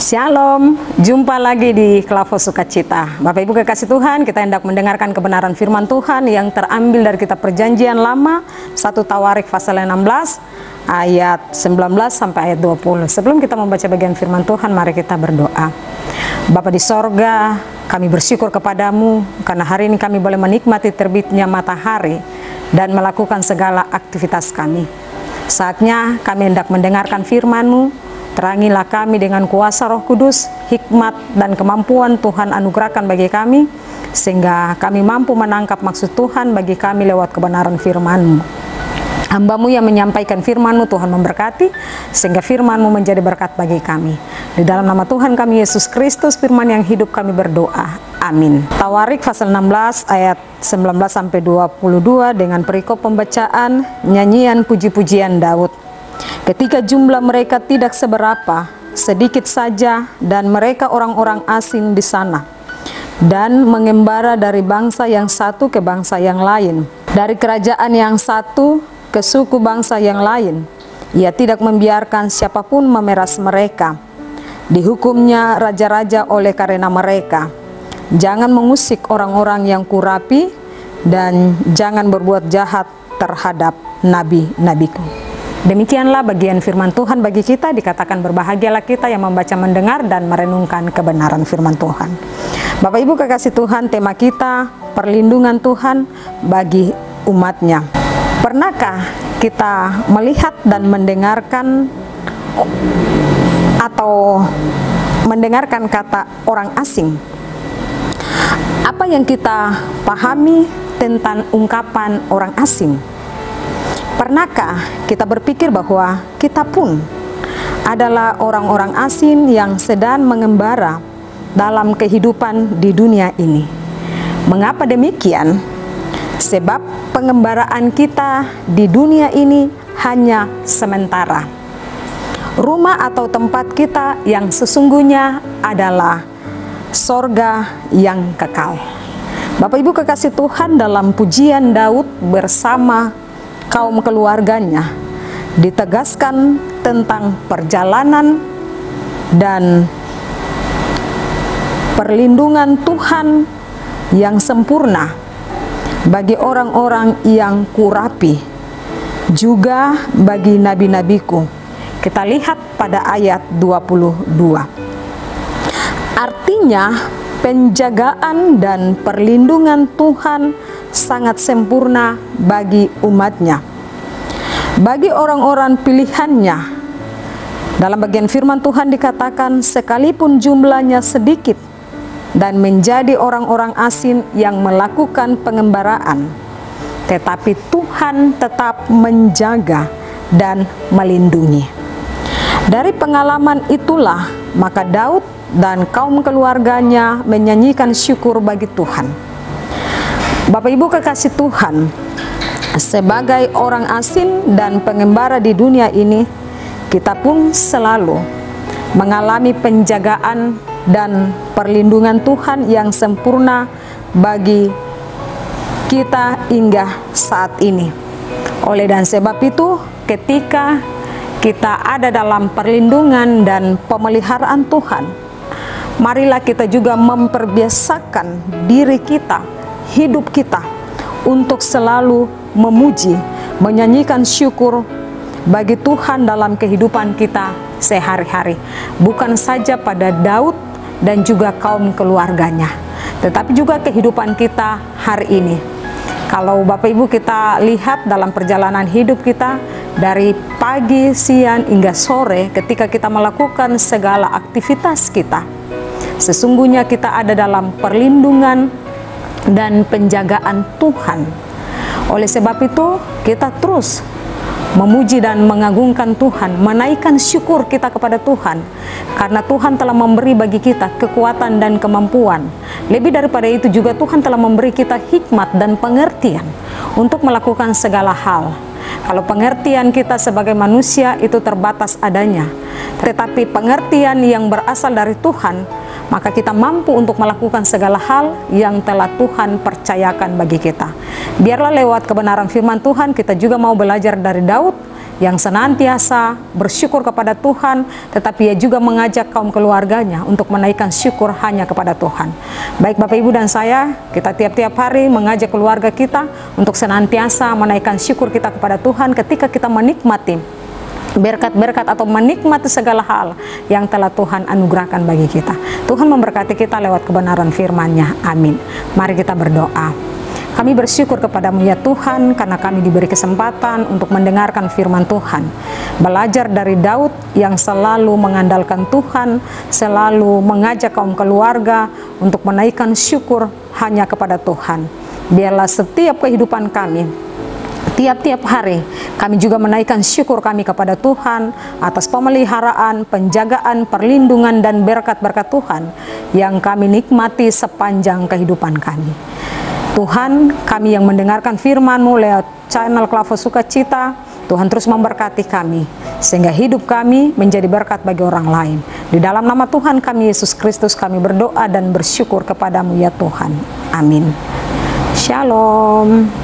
Shalom, jumpa lagi di Klavo Sukacita. Bapak Ibu kekasih Tuhan, kita hendak mendengarkan kebenaran firman Tuhan yang terambil dari kitab Perjanjian Lama, 1 Tawarik pasal 16 ayat 19 sampai ayat 20. Sebelum kita membaca bagian firman Tuhan, mari kita berdoa. Bapa di sorga, kami bersyukur kepadamu karena hari ini kami boleh menikmati terbitnya matahari dan melakukan segala aktivitas kami. Saatnya kami hendak mendengarkan firman-Mu. Terangilah kami dengan kuasa Roh Kudus, hikmat dan kemampuan Tuhan anugerahkan bagi kami, sehingga kami mampu menangkap maksud Tuhan bagi kami lewat kebenaran firman-Mu. Hamba-Mu yang menyampaikan firman-Mu, Tuhan memberkati, sehingga firman-Mu menjadi berkat bagi kami. Di dalam nama Tuhan kami Yesus Kristus, firman yang hidup kami berdoa. Amin. Tawarik pasal 16 ayat 19 sampai 22 dengan perikop pembacaan nyanyian puji-pujian Daud. Ketika jumlah mereka tidak seberapa, sedikit saja, dan mereka orang-orang asing di sana, dan mengembara dari bangsa yang satu ke bangsa yang lain, dari kerajaan yang satu ke suku bangsa yang lain. Ia tidak membiarkan siapapun memeras mereka. Dihukumnya raja-raja oleh karena mereka. Jangan mengusik orang-orang yang kurapi, dan jangan berbuat jahat terhadap nabi-nabiku. Demikianlah bagian firman Tuhan bagi kita. Dikatakan berbahagialah kita yang membaca, mendengar, dan merenungkan kebenaran firman Tuhan. Bapak Ibu kekasih Tuhan, tema kita perlindungan Tuhan bagi umatnya. Pernahkah kita melihat dan mendengarkan atau mendengarkan kata orang asing? Apa yang kita pahami tentang ungkapan orang asing? Pernahkah kita berpikir bahwa kita pun adalah orang-orang asing yang sedang mengembara dalam kehidupan di dunia ini? Mengapa demikian? Sebab pengembaraan kita di dunia ini hanya sementara. Rumah atau tempat kita yang sesungguhnya adalah sorga yang kekal. Bapak Ibu kekasih Tuhan, dalam pujian Daud bersama kaum keluarganya ditegaskan tentang perjalanan dan perlindungan Tuhan yang sempurna bagi orang-orang yang kurapi, juga bagi nabi-nabiku. Kita lihat pada ayat 22. Artinya penjagaan dan perlindungan Tuhan sangat sempurna bagi umatnya, bagi orang-orang pilihannya. Dalam bagian firman Tuhan dikatakan, sekalipun jumlahnya sedikit dan menjadi orang-orang asing yang melakukan pengembaraan, tetapi Tuhan tetap menjaga dan melindungi. Dari pengalaman itulah maka Daud dan kaum keluarganya menyanyikan syukur bagi Tuhan. Bapak Ibu kekasih Tuhan, sebagai orang asing dan pengembara di dunia ini, kita pun selalu mengalami penjagaan dan perlindungan Tuhan yang sempurna bagi kita hingga saat ini. Oleh dan sebab itu, ketika kita ada dalam perlindungan dan pemeliharaan Tuhan, marilah kita juga memperbiasakan diri kita, hidup kita, untuk selalu memuji, menyanyikan syukur bagi Tuhan dalam kehidupan kita sehari-hari. Bukan saja pada Daud dan juga kaum keluarganya, tetapi juga kehidupan kita hari ini. Kalau Bapak Ibu kita lihat dalam perjalanan hidup kita, dari pagi, siang, hingga sore, ketika kita melakukan segala aktivitas kita, sesungguhnya kita ada dalam perlindungan dan penjagaan Tuhan. Oleh sebab itu, kita terus memuji dan mengagungkan Tuhan, menaikkan syukur kita kepada Tuhan, karena Tuhan telah memberi bagi kita kekuatan dan kemampuan. Lebih daripada itu juga, Tuhan telah memberi kita hikmat dan pengertian untuk melakukan segala hal. Kalau pengertian kita sebagai manusia itu terbatas adanya, tetapi pengertian yang berasal dari Tuhan, maka kita mampu untuk melakukan segala hal yang telah Tuhan percayakan bagi kita. Biarlah lewat kebenaran firman Tuhan kita juga mau belajar dari Daud yang senantiasa bersyukur kepada Tuhan, tetapi ia juga mengajak kaum keluarganya untuk menaikkan syukur hanya kepada Tuhan. Baik Bapak Ibu dan saya, kita tiap-tiap hari mengajak keluarga kita untuk senantiasa menaikkan syukur kita kepada Tuhan ketika kita menikmati berkat-berkat atau menikmati segala hal yang telah Tuhan anugerahkan bagi kita. Tuhan memberkati kita lewat kebenaran firman-Nya. Amin. Mari kita berdoa. Kami bersyukur kepadamu ya Tuhan, karena kami diberi kesempatan untuk mendengarkan firman Tuhan. Belajar dari Daud yang selalu mengandalkan Tuhan, selalu mengajak kaum keluarga untuk menaikkan syukur hanya kepada Tuhan. Biarlah setiap kehidupan kami, tiap-tiap hari kami juga menaikkan syukur kami kepada Tuhan atas pemeliharaan, penjagaan, perlindungan, dan berkat-berkat Tuhan yang kami nikmati sepanjang kehidupan kami. Tuhan, kami yang mendengarkan firman-Mu lewat channel Klavo Sukacita, Tuhan terus memberkati kami, sehingga hidup kami menjadi berkat bagi orang lain. Di dalam nama Tuhan kami, Yesus Kristus, kami berdoa dan bersyukur kepadamu ya Tuhan. Amin. Shalom.